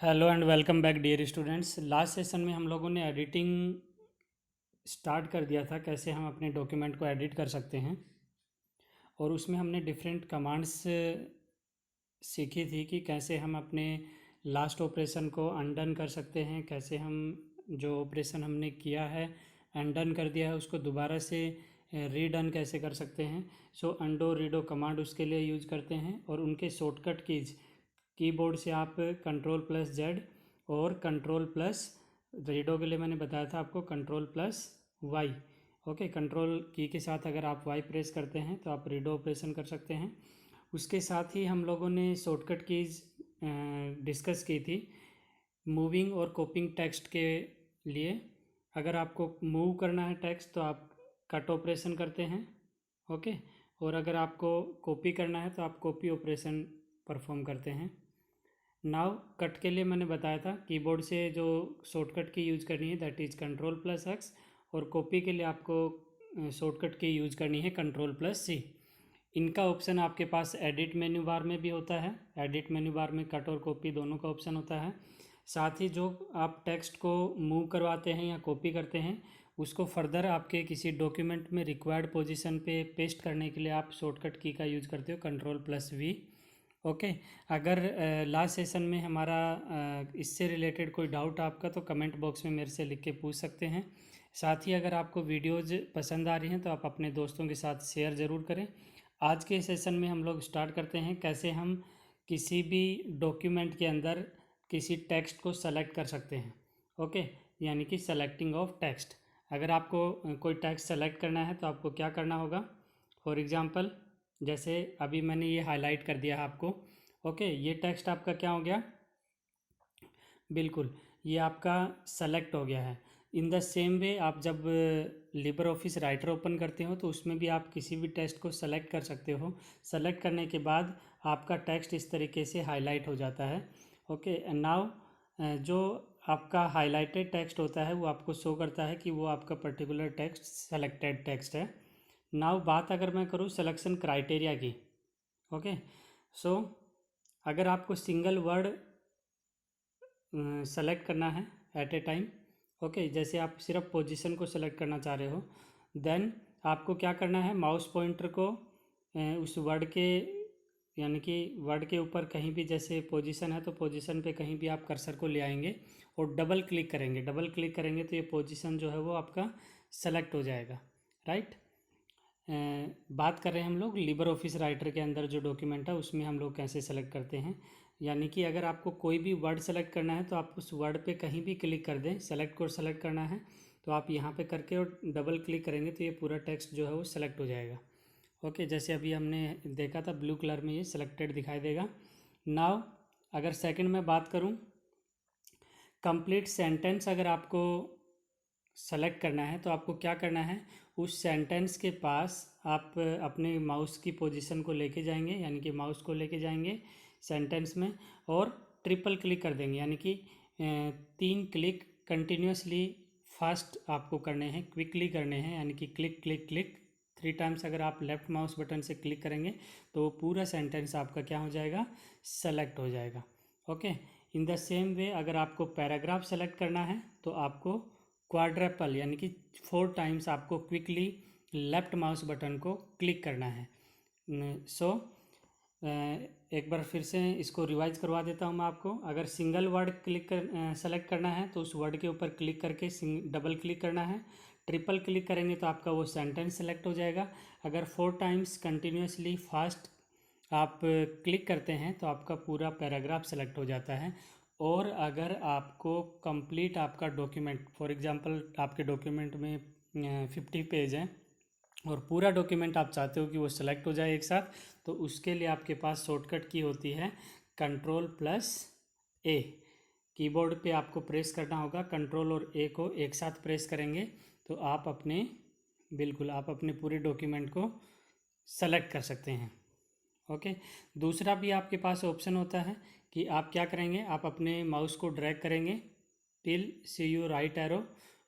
Hello and welcome back dear students. Last session में हम लोगों ने एडिटिंग स्टार्ट कर दिया था, कैसे हम अपने डॉक्यूमेंट को एडिट कर सकते हैं। और उसमें हमने डिफरेंट कमांड्स सीखी थी कि कैसे हम अपने लास्ट ऑपरेशन को अनडन कर सकते हैं, कैसे हम जो ऑपरेशन हमने किया है अनडन कर दिया है उसको दोबारा से रीडन कैसे कर सकते हैं। सो अंडो रीडो कमांड उसके लिए यूज करते हैं और उनके शॉर्टकट कीज कीबोर्ड से आप कंट्रोल प्लस जेड और कंट्रोल प्लस रीडो के लिए मैंने बताया था आपको control plus y. Okay, control key के साथ अगर आप वाई प्रेस करते हैं तो आप रीडो ऑपरेशन कर सकते हैं। उसके साथ ही हम लोगों ने शॉर्टकट कीज डिस्कस की थी मूविंग और कॉपिंग टेक्स्ट के लिए। अगर आपको मूव करना है टेक्स्ट तो आप कट ऑपरेशन करते हैं। ओके, और अगर आपको कॉपी करना है तो आप कॉपी ऑपरेशन परफॉर्म करते हैं। नाउ कट के लिए मैंने बताया था कीबोर्ड से जो शॉर्टकट की यूज़ करनी है that is control plus x, और कॉपी के लिए आपको शॉर्टकट की यूज़ करनी है कंट्रोल प्लस सी। इनका ऑप्शन आपके पास एडिट मेन्यू बार में भी होता है। एडिट मेन्यू बार में कट और कॉपी दोनों का ऑप्शन होता है। साथ ही जो आप टेक्स्ट को मूव करवाते हैं या कॉपी करते हैं उसको फर्दर आपके किसी डॉक्यूमेंट में रिक्वायर्ड पोजीशन पे पेस्ट करने के लिए आप शॉर्टकट की का यूज़ करते हो कंट्रोल प्लस वी। ओके, अगर लास्ट सेशन में हमारा इससे रिलेटेड कोई डाउट आपका तो कमेंट बॉक्स में मेरे से लिख के पूछ सकते हैं। साथ ही अगर आपको वीडियोज़ पसंद आ रही हैं तो आप अपने दोस्तों के साथ शेयर ज़रूर करें। आज के सेशन में हम लोग स्टार्ट करते हैं कैसे हम किसी भी डॉक्यूमेंट के अंदर किसी टेक्स्ट को सेलेक्ट कर सकते हैं। ओके, यानी कि सेलेक्टिंग ऑफ टेक्स्ट। अगर आपको कोई टेक्स्ट सेलेक्ट करना है तो आपको क्या करना होगा। फॉर एग्ज़ाम्पल जैसे अभी मैंने ये हाईलाइट कर दिया है आपको। ओके, ये टेक्स्ट आपका क्या हो गया, बिल्कुल ये आपका सेलेक्ट हो गया है। इन द सेम वे आप जब लिबर ऑफिस राइटर ओपन करते हो तो उसमें भी आप किसी भी टेक्स्ट को सेलेक्ट कर सकते हो। सेलेक्ट करने के बाद आपका टेक्स्ट इस तरीके से हाईलाइट हो जाता है। ओके, एंड नाउ जो आपका हाईलाइटेड टेक्स्ट होता है वो आपको शो करता है कि वो आपका पर्टिकुलर टेक्स्ट सेलेक्टेड टेक्स्ट है। नाउ बात अगर मैं करूँ सिलेक्शन क्राइटेरिया की। ओके, सो अगर आपको सिंगल वर्ड सेलेक्ट करना है एट ए टाइम, ओके, जैसे आप सिर्फ पोजीशन को सेलेक्ट करना चाह रहे हो, देन आपको क्या करना है, माउस पॉइंटर को उस वर्ड के यानी कि वर्ड के ऊपर कहीं भी जैसे पोजीशन है तो पोजीशन पे कहीं भी आप कर्सर को ले आएंगे और डबल क्लिक करेंगे। डबल क्लिक करेंगे तो ये पोजीशन जो है वो आपका सेलेक्ट हो जाएगा। राइट, बात कर रहे हैं हम लोग लिबर ऑफिस राइटर के अंदर जो डॉक्यूमेंट है उसमें हम लोग कैसे सेलेक्ट करते हैं। यानी कि अगर आपको कोई भी वर्ड सेलेक्ट करना है तो आप उस वर्ड पे कहीं भी क्लिक कर दें। सेलेक्ट को सेलेक्ट करना है तो आप यहाँ पे करके और डबल क्लिक करेंगे तो ये पूरा टेक्स्ट जो है वो सेलेक्ट हो जाएगा। ओके, जैसे अभी हमने देखा था ब्लू कलर में ये सेलेक्टेड दिखाई देगा। नाउ अगर सेकंड में बात करूँ, कंप्लीट सेंटेंस अगर आपको सेलेक्ट करना है तो आपको क्या करना है, उस सेंटेंस के पास आप अपने माउस की पोजीशन को लेके जाएंगे, यानी कि माउस को लेके जाएंगे सेंटेंस में और ट्रिपल क्लिक कर देंगे। यानी कि 3 क्लिक कंटिन्यूसली फास्ट आपको करने हैं, क्विकली करने हैं, यानी कि क्लिक क्लिक क्लिक 3 टाइम्स। अगर आप लेफ्ट माउस बटन से क्लिक करेंगे तो पूरा सेंटेंस आपका क्या हो जाएगा, सेलेक्ट हो जाएगा। Okay, in the same way अगर आपको पैराग्राफ सेलेक्ट करना है तो आपको क्वाड्रपल यानी कि 4 टाइम्स आपको क्विकली लेफ्ट माउस बटन को क्लिक करना है। सो एक बार फिर से इसको रिवाइज करवा देता हूँ मैं आपको। अगर सिंगल वर्ड क्लिक कर सेलेक्ट करना है तो उस वर्ड के ऊपर क्लिक करके डबल क्लिक करना है। ट्रिपल क्लिक करेंगे तो आपका वो सेंटेंस सेलेक्ट हो जाएगा। अगर 4 टाइम्स कंटिन्यूसली फास्ट आप क्लिक करते हैं तो आपका पूरा पैराग्राफ सेलेक्ट हो जाता है। और अगर आपको कंप्लीट आपका डॉक्यूमेंट, फॉर एग्जांपल आपके डॉक्यूमेंट में 50 पेज हैं और पूरा डॉक्यूमेंट आप चाहते हो कि वो सेलेक्ट हो जाए एक साथ, तो उसके लिए आपके पास शॉर्टकट की होती है कंट्रोल प्लस ए। कीबोर्ड पे आपको प्रेस करना होगा, कंट्रोल और ए को एक साथ प्रेस करेंगे तो आप अपने बिल्कुल आप अपने पूरे डॉक्यूमेंट को सेलेक्ट कर सकते हैं। ओके, दूसरा भी आपके पास ऑप्शन होता है कि आप क्या करेंगे, आप अपने माउस को ड्रैग करेंगे till see you right arrow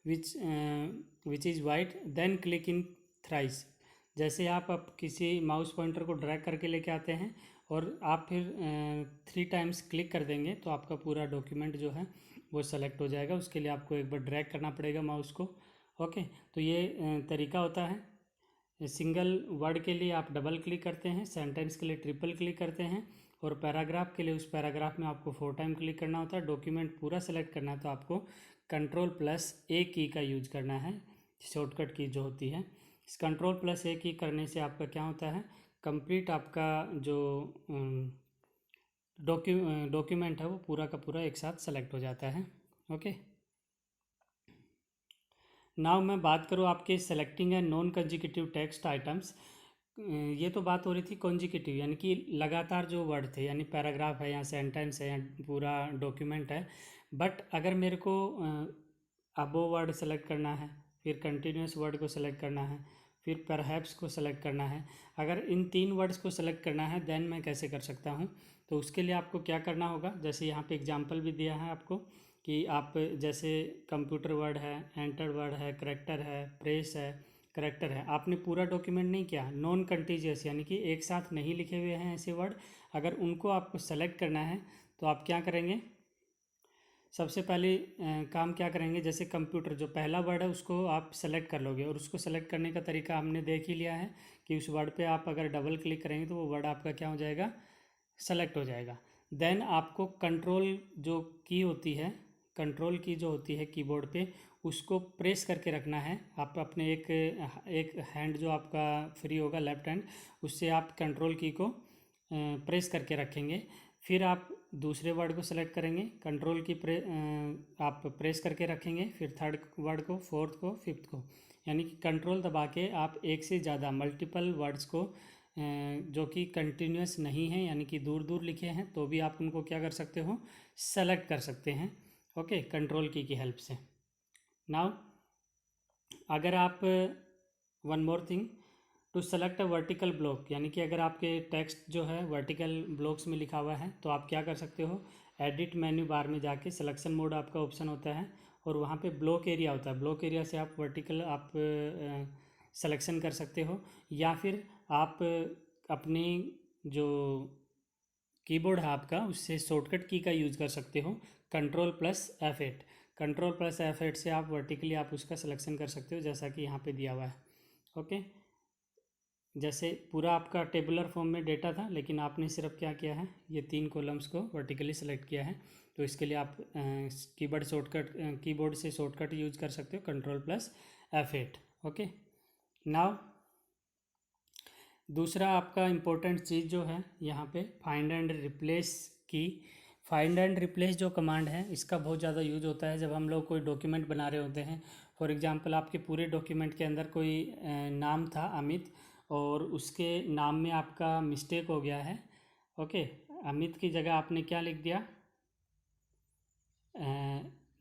which is white, then click in thrice. जैसे आप किसी माउस पॉइंटर को ड्रैग करके लेके आते हैं और आप फिर 3 टाइम्स क्लिक कर देंगे तो आपका पूरा डॉक्यूमेंट जो है वो सेलेक्ट हो जाएगा। उसके लिए आपको एक बार ड्रैग करना पड़ेगा माउस को। ओके, तो ये तरीका होता है। सिंगल वर्ड के लिए आप डबल क्लिक करते हैं, सेंटेंस के लिए ट्रिपल क्लिक करते हैं, और पैराग्राफ के लिए उस पैराग्राफ में आपको 4 टाइम क्लिक करना होता है। डॉक्यूमेंट पूरा सेलेक्ट करना है तो आपको कंट्रोल+A की का यूज करना है, शॉर्टकट की जो होती है। इस कंट्रोल+A की करने से आपका क्या होता है, कंप्लीट आपका जो डॉक्यूमेंट है वो पूरा का पूरा एक साथ सेलेक्ट हो जाता है। ओके, नाउ मैं बात करूँ आपके selecting and non consecutive text items. ये तो बात हो रही थी कॉन्जिक्यूटिव, यानी कि लगातार जो वर्ड थे, यानी पैराग्राफ है या सेंटेंस है या पूरा डॉक्यूमेंट है। बट अगर मेरे को अबो वर्ड सेलेक्ट करना है, फिर कंटिन्यूस वर्ड को सेलेक्ट करना है, फिर परहैप्स को सेलेक्ट करना है, अगर इन 3 वर्ड्स को सेलेक्ट करना है देन मैं कैसे कर सकता हूँ? तो उसके लिए आपको क्या करना होगा, जैसे यहाँ पे एग्जांपल भी दिया है आपको कि आप जैसे कंप्यूटर वर्ड है, एंटर वर्ड है, करेक्टर है, प्रेस है, करेक्टर है, आपने पूरा डॉक्यूमेंट नहीं किया, नॉन कंटीजियस यानी कि एक साथ नहीं लिखे हुए हैं ऐसे वर्ड, अगर उनको आपको सेलेक्ट करना है तो आप क्या करेंगे? सबसे पहले काम क्या करेंगे, जैसे कंप्यूटर जो पहला वर्ड है उसको आप सेलेक्ट कर लोगे, और उसको सेलेक्ट करने का तरीका हमने देख ही लिया है कि उस वर्ड पे आप अगर डबल क्लिक करेंगे तो वो वर्ड आपका क्या हो जाएगा, सेलेक्ट हो जाएगा। देन आपको कंट्रोल जो की होती है, कंट्रोल की जो होती है कीबोर्ड पे, उसको प्रेस करके रखना है। आप अपने एक हैंड जो आपका फ्री होगा, लेफ्ट हैंड, उससे आप कंट्रोल की को प्रेस करके रखेंगे। फिर आप दूसरे वर्ड को सेलेक्ट करेंगे, कंट्रोल की आप प्रेस करके रखेंगे, फिर थर्ड वर्ड को, फोर्थ को, फिफ्थ को, यानी कि कंट्रोल दबा के आप एक से ज़्यादा मल्टीपल वर्ड्स को जो कि कंटिन्यूस नहीं है यानी कि दूर दूर लिखे हैं तो भी आप उनको क्या कर सकते हो, सेलेक्ट कर सकते हैं। ओके, कंट्रोल की हेल्प से। नाउ अगर आप one more thing, to select a vertical block, यानी कि अगर आपके टेक्स्ट जो है वर्टिकल ब्लॉक्स में लिखा हुआ है तो आप क्या कर सकते हो, एडिट मेन्यू बार में जाके सिलेक्शन मोड आपका ऑप्शन होता है और वहाँ पे ब्लॉक एरिया होता है, ब्लॉक एरिया से आप वर्टिकल आप सिलेक्शन कर सकते हो, या फिर आप अपनी जो कीबोर्ड है आपका उससे शॉर्टकट की का यूज़ कर सकते हो, कंट्रोल+F8। कंट्रोल+F8 से आप वर्टिकली आप उसका सिलेक्शन कर सकते हो जैसा कि यहाँ पे दिया हुआ है। ओके, जैसे पूरा आपका टेबुलर फॉर्म में डेटा था लेकिन आपने सिर्फ क्या किया है, ये 3 कॉलम्स को वर्टिकली सेलेक्ट किया है, तो इसके लिए आप कीबोर्ड से शॉर्टकट यूज कर सकते हो, कंट्रोल+F8। ओके, नाउ दूसरा आपका इम्पोर्टेंट चीज़ जो है यहाँ पे फाइंड एंड रिप्लेस की। फाइंड एंड रिप्लेस जो कमांड है इसका बहुत ज़्यादा यूज होता है जब हम लोग कोई डॉक्यूमेंट बना रहे होते हैं। फॉर एग्जांपल आपके पूरे डॉक्यूमेंट के अंदर कोई नाम था अमित और उसके नाम में आपका मिस्टेक हो गया है। ओके, अमित की जगह आपने क्या लिख दिया,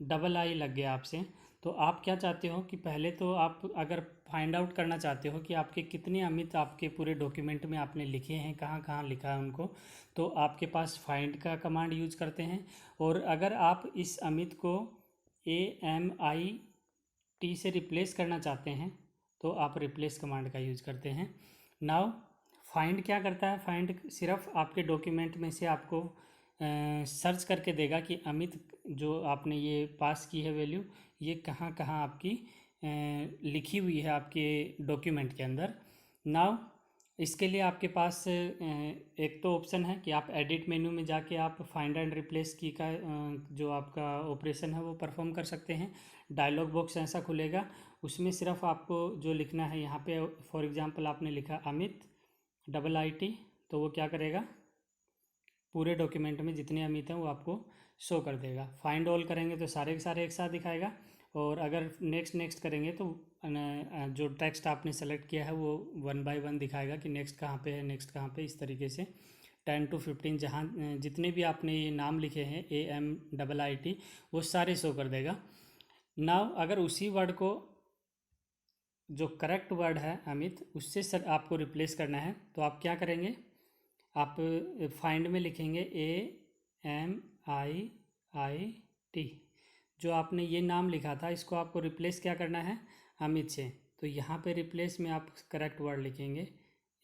डबल आई लग गया आपसे। तो आप क्या चाहते हो कि पहले तो आप अगर फाइंड आउट करना चाहते हो कि आपके कितने अमित आपके पूरे डॉक्यूमेंट में आपने लिखे हैं, कहाँ कहाँ लिखा है उनको, तो आपके पास फाइंड का कमांड यूज करते हैं। और अगर आप इस अमित को AMIT से रिप्लेस करना चाहते हैं तो आप रिप्लेस कमांड का यूज करते हैं। नाउ फाइंड क्या करता है, फाइंड सिर्फ आपके डॉक्यूमेंट में से आपको सर्च करके देगा कि अमित जो आपने ये पास की है वैल्यू, ये कहाँ कहाँ आपकी लिखी हुई है आपके डॉक्यूमेंट के अंदर। नाउ इसके लिए आपके पास एक तो ऑप्शन है कि आप एडिट मेन्यू में जाके आप फाइंड एंड रिप्लेस की का जो आपका ऑपरेशन है वो परफॉर्म कर सकते हैं। डायलॉग बॉक्स ऐसा खुलेगा, उसमें सिर्फ आपको जो लिखना है, यहाँ पे फॉर एग्जांपल आपने लिखा अमित IT, तो वो क्या करेगा, पूरे डॉक्यूमेंट में जितने अमित हैं वो आपको शो कर देगा। फाइंड ऑल करेंगे तो सारे के सारे एक साथ दिखाएगा, और अगर नेक्स्ट नेक्स्ट करेंगे तो जो टेक्स्ट आपने सेलेक्ट किया है वो 1 बाय 1 दिखाएगा कि नेक्स्ट कहाँ पे है, नेक्स्ट कहाँ पे, इस तरीके से 10 to 15 जहाँ जितने भी आपने ये नाम लिखे हैं AMIT वो सारे शो कर देगा। नाउ अगर उसी वर्ड को, जो करेक्ट वर्ड है अमित, उससे सर आपको रिप्लेस करना है तो आप क्या करेंगे, आप फाइंड में लिखेंगे AMIT, जो आपने ये नाम लिखा था इसको आपको रिप्लेस क्या करना है, अमित से, तो यहाँ पे रिप्लेस में आप करेक्ट वर्ड लिखेंगे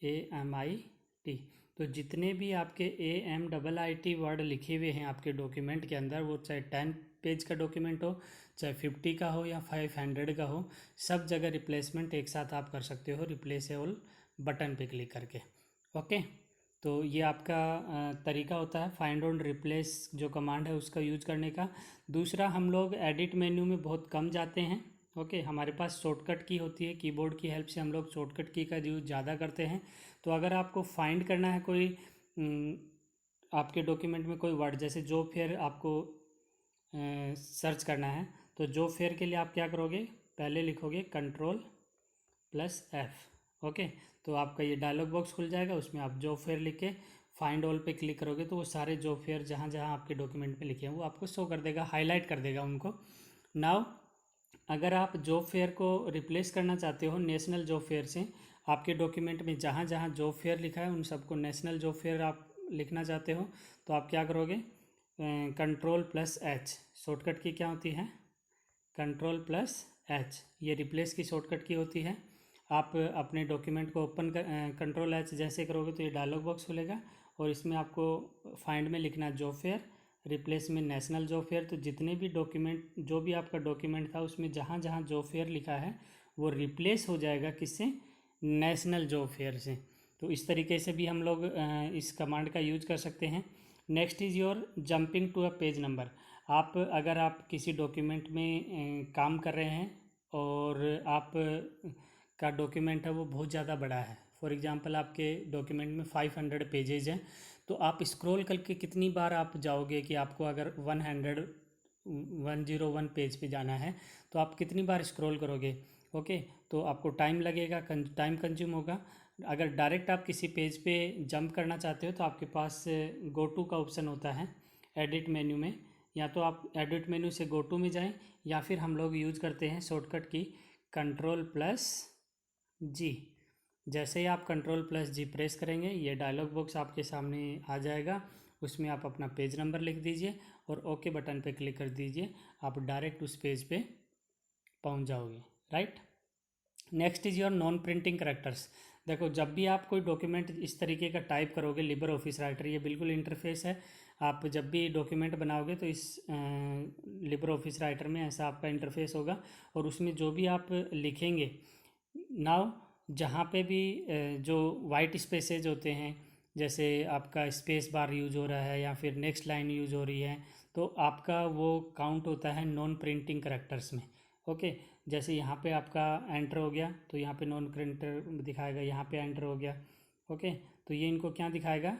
AMIT। तो जितने भी आपके AMIIT वर्ड लिखे हुए हैं आपके डॉक्यूमेंट के अंदर, वो चाहे 10 पेज का डॉक्यूमेंट हो, चाहे 50 का हो या 500 का हो, सब जगह रिप्लेसमेंट एक साथ आप कर सकते हो रिप्लेस ऑल बटन पे क्लिक करके। ओके, तो ये आपका तरीका होता है फाइंड ऑन रिप्लेस जो कमांड है उसका यूज करने का। दूसरा, हम लोग एडिट मेन्यू में बहुत कम जाते हैं। ओके, हमारे पास शॉर्टकट की होती है, कीबोर्ड की हेल्प से हम लोग शॉर्टकट की का यूज ज़्यादा करते हैं। तो अगर आपको फाइंड करना है कोई आपके डॉक्यूमेंट में कोई वर्ड, जैसे जॉब फेयर आपको सर्च करना है, तो जॉब फेयर के लिए आप क्या करोगे, पहले लिखोगे Ctrl+F। ओके, तो आपका ये डायलॉग बॉक्स खुल जाएगा, उसमें आप जॉब फेयर लिख के फाइंड ऑल पे क्लिक करोगे तो वो सारे जॉब फेयर जहाँ जहाँ आपके डॉक्यूमेंट में लिखे हैं वो आपको शो कर देगा, हाईलाइट कर देगा उनको। नाउ अगर आप जॉब फेयर को रिप्लेस करना चाहते हो नेशनल जॉब फेयर से, आपके डॉक्यूमेंट में जहाँ जहाँ जॉब फेयर लिखा है उन सबको नेशनल जॉब फेयर आप लिखना चाहते हो, तो आप क्या करोगे, Ctrl+H, शॉर्टकट की क्या होती है, Ctrl+H, ये रिप्लेस की शॉर्टकट की होती है। आप अपने डॉक्यूमेंट को ओपन कर Ctrl+H जैसे करोगे तो ये डायलॉग बॉक्स खुलेगा और इसमें आपको फाइंड में लिखना जॉब फेयर, रिप्लेस में नेशनल जॉब फेयर। तो जितने भी डॉक्यूमेंट, जो भी आपका डॉक्यूमेंट था उसमें जहाँ जहाँ जॉब फेयर लिखा है वो रिप्लेस हो जाएगा किससे, नेशनल जॉब फेयर से। तो इस तरीके से भी हम लोग इस कमांड का यूज कर सकते हैं। Next is your jumping to a page number. आप अगर आप किसी डॉक्यूमेंट में काम कर रहे हैं और आप का डॉक्यूमेंट है वो बहुत ज़्यादा बड़ा है, फॉर एग्जांपल आपके डॉक्यूमेंट में 500 पेजेज हैं, तो आप स्क्रॉल करके कितनी बार आप जाओगे कि आपको अगर 101 पेज पे जाना है तो आप कितनी बार स्क्रॉल करोगे। ओके, तो आपको टाइम लगेगा, टाइम कंज्यूम होगा। अगर डायरेक्ट आप किसी पेज पे जंप करना चाहते हो तो आपके पास गो टू का ऑप्शन होता है एडिट मेन्यू में, या तो आप एडिट मेन्यू से गो टू में जाएं या फिर हम लोग यूज़ करते हैं शॉर्टकट की Ctrl+G। जैसे ही आप Ctrl+G प्रेस करेंगे ये डायलॉग बॉक्स आपके सामने आ जाएगा, उसमें आप अपना पेज नंबर लिख दीजिए और ओके बटन पे क्लिक कर दीजिए, आप डायरेक्ट उस पेज पे पहुंच जाओगे, right. Next is your non printing characters. देखो, जब भी आप कोई डॉक्यूमेंट इस तरीके का टाइप करोगे, लिबर ऑफिस राइटर ये बिल्कुल इंटरफेस है, आप जब भी डॉक्यूमेंट बनाओगे तो इस लिबर ऑफिस राइटर में ऐसा आपका इंटरफेस होगा और उसमें जो भी आप लिखेंगे, नाउ जहाँ पे भी जो वाइट स्पेसेज होते हैं, जैसे आपका स्पेस बार यूज हो रहा है या फिर नेक्स्ट लाइन यूज हो रही है, तो आपका वो काउंट होता है नॉन प्रिंटिंग करेक्टर्स में। ओके, जैसे यहाँ पे आपका एंटर हो गया तो यहाँ पे नॉन प्रिंटर दिखाएगा, यहाँ पे एंटर हो गया। ओके, तो ये इनको क्या दिखाएगा,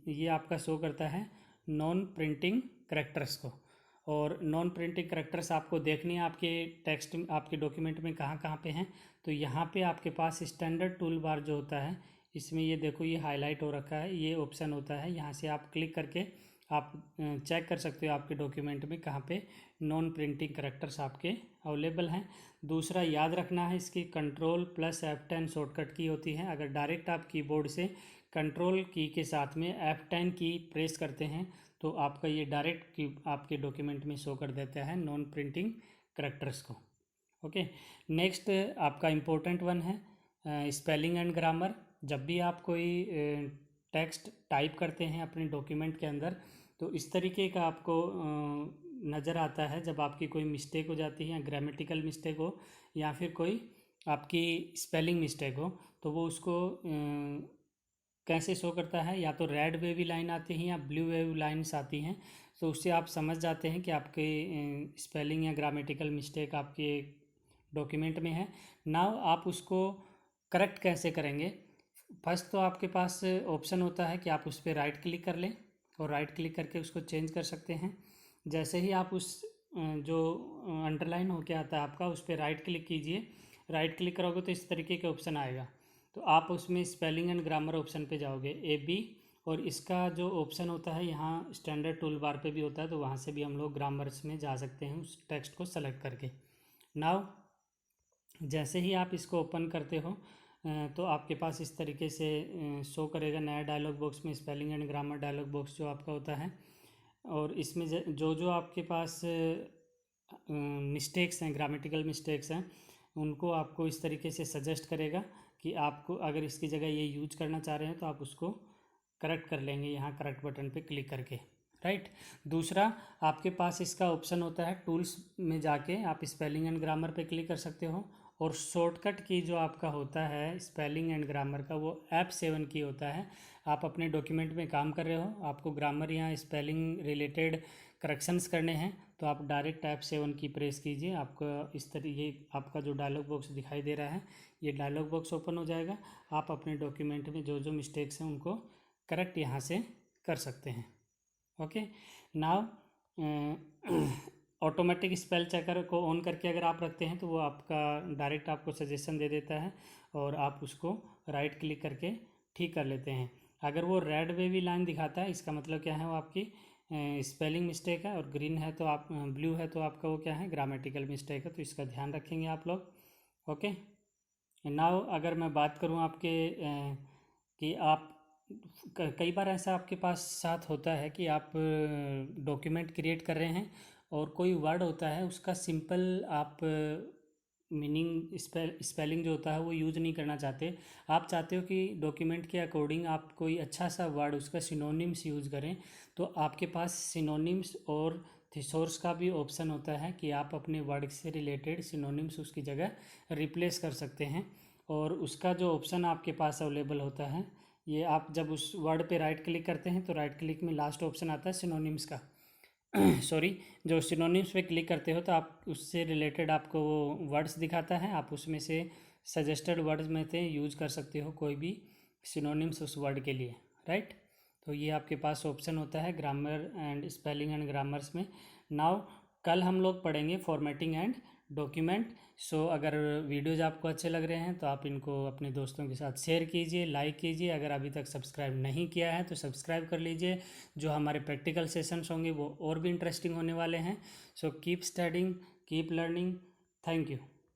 ये आपका शो करता है नॉन प्रिंटिंग करेक्टर्स को। और नॉन प्रिंटिंग करेक्टर्स आपको देखने हैं आपके टेक्स्ट, आपके डॉक्यूमेंट में कहाँ कहाँ पे हैं, तो यहाँ पे आपके पास स्टैंडर्ड टूल बार जो होता है, इसमें ये देखो ये हाईलाइट हो रखा है, ये ऑप्शन होता है, यहाँ से आप क्लिक करके आप चेक कर सकते हो आपके डॉक्यूमेंट में कहाँ पे नॉन प्रिंटिंग करेक्टर्स आपके अवेलेबल हैं। दूसरा याद रखना है, इसकी Ctrl+F10 शॉर्टकट की होती है। अगर डायरेक्ट आप कीबोर्ड से कंट्रोल की के साथ में F10 की प्रेस करते हैं तो आपका ये डायरेक्ट की आपके डॉक्यूमेंट में शो कर देता है नॉन प्रिंटिंग करेक्टर्स को। ओके, नेक्स्ट आपका इम्पोर्टेंट वन है स्पेलिंग एंड ग्रामर। जब भी आप कोई टेक्स्ट टाइप करते हैं अपने डॉक्यूमेंट के अंदर तो इस तरीके का आपको नज़र आता है, जब आपकी कोई मिस्टेक हो जाती है या ग्रामेटिकल मिस्टेक हो या फिर कोई आपकी स्पेलिंग मिस्टेक हो, तो वो उसको कैसे शो करता है, या तो रेड वेवी लाइन आती हैं या ब्लू वेव लाइन्स आती हैं, तो उससे आप समझ जाते हैं कि आपके स्पेलिंग या ग्रामेटिकल मिस्टेक आपके डॉक्यूमेंट में है। नाउ आप उसको करेक्ट कैसे करेंगे, फर्स्ट तो आपके पास ऑप्शन होता है कि आप उस पर राइट क्लिक कर लें और राइट क्लिक करके उसको चेंज कर सकते हैं। जैसे ही आप उस जो अंडरलाइन होके आता है आपका, उस पर राइट क्लिक कीजिए, राइट क्लिक करोगे तो इस तरीके का ऑप्शन आएगा, तो आप उसमें स्पेलिंग एंड ग्रामर ऑप्शन पे जाओगे AB, और इसका जो ऑप्शन होता है यहाँ स्टैंडर्ड टूल बार पे भी होता है, तो वहाँ से भी हम लोग ग्रामर्स में जा सकते हैं उस टेक्स्ट को सेलेक्ट करके। नाउ जैसे ही आप इसको ओपन करते हो तो आपके पास इस तरीके से शो करेगा नया डायलॉग बॉक्स में spelling and grammar dialog box जो आपका होता है, और इसमें जो जो आपके पास मिस्टेक्स हैं, ग्रामेटिकल मिस्टेक्स हैं, उनको आपको इस तरीके से सजेस्ट करेगा कि आपको अगर इसकी जगह ये यूज करना चाह रहे हैं तो आप उसको करेक्ट कर लेंगे यहाँ करेक्ट बटन पे क्लिक करके, राइट। दूसरा, आपके पास इसका ऑप्शन होता है टूल्स में जाके आप स्पेलिंग एंड ग्रामर पे क्लिक कर सकते हो, और शॉर्टकट की जो आपका होता है स्पेलिंग एंड ग्रामर का वो F7 की होता है। आप अपने डॉक्यूमेंट में काम कर रहे हो, आपको ग्रामर या स्पेलिंग रिलेटेड करेक्शंस करने हैं, तो आप डायरेक्ट F7 की प्रेस कीजिए। आपका इस तरीके आपका जो डायलॉग बॉक्स दिखाई दे रहा है, ये डायलॉग बॉक्स ओपन हो जाएगा। आप अपने डॉक्यूमेंट में जो जो मिस्टेक्स हैं उनको करेक्ट यहाँ से कर सकते हैं। Okay, now automatic spell checker को ऑन करके अगर आप रखते हैं तो वो आपका डायरेक्ट आपको सजेशन दे देता है और आप उसको राइट क्लिक करके ठीक कर लेते हैं। अगर वो रेड वेवी लाइन दिखाता है, इसका मतलब क्या है, वो आपकी स्पेलिंग मिस्टेक है, और ग्रीन है तो आप ब्लू है तो आपका वो क्या है, ग्रामेटिकल मिस्टेक है। तो इसका ध्यान रखेंगे आप लोग। ओके, नाउ अगर मैं बात करूँ आपके कि आप कई बार ऐसा आपके पास साथ होता है कि आप डॉक्यूमेंट क्रिएट कर रहे हैं और कोई वर्ड होता है उसका सिंपल आप मीनिंग स्पेलिंग जो होता है वो यूज़ नहीं करना चाहते। आप चाहते हो कि डॉक्यूमेंट के अकॉर्डिंग आप कोई अच्छा सा वर्ड उसका सिनोनिम्स यूज़ करें, तो आपके पास सिनोनिम्स और थिसॉरस का भी ऑप्शन होता है कि आप अपने वर्ड से रिलेटेड सिनोनिम्स उसकी जगह रिप्लेस कर सकते हैं। और उसका जो ऑप्शन आपके पास अवेलेबल होता है, ये आप जब उस वर्ड पे राइट क्लिक करते हैं तो राइट क्लिक में लास्ट ऑप्शन आता है सिनोनिम्स का सॉरी, जो सिनोनिम्स पे क्लिक करते हो तो आप उससे रिलेटेड आपको वो वर्ड्स दिखाता है, आप उसमें से सजेस्टेड वर्ड्स में से यूज़ कर सकते हो कोई भी सिनोनिम्स उस वर्ड के लिए, राइट। तो ये आपके पास ऑप्शन होता है grammar and spelling and grammars में। नाउ कल हम लोग पढ़ेंगे फॉर्मेटिंग एंड डॉक्यूमेंट। सो अगर वीडियोज़ आपको अच्छे लग रहे हैं तो आप इनको अपने दोस्तों के साथ शेयर कीजिए, लाइक कीजिए। अगर अभी तक सब्सक्राइब नहीं किया है तो सब्सक्राइब कर लीजिए। जो हमारे प्रैक्टिकल सेशंस होंगे वो और भी इंटरेस्टिंग होने वाले हैं। So keep studying, keep learning. Thank you.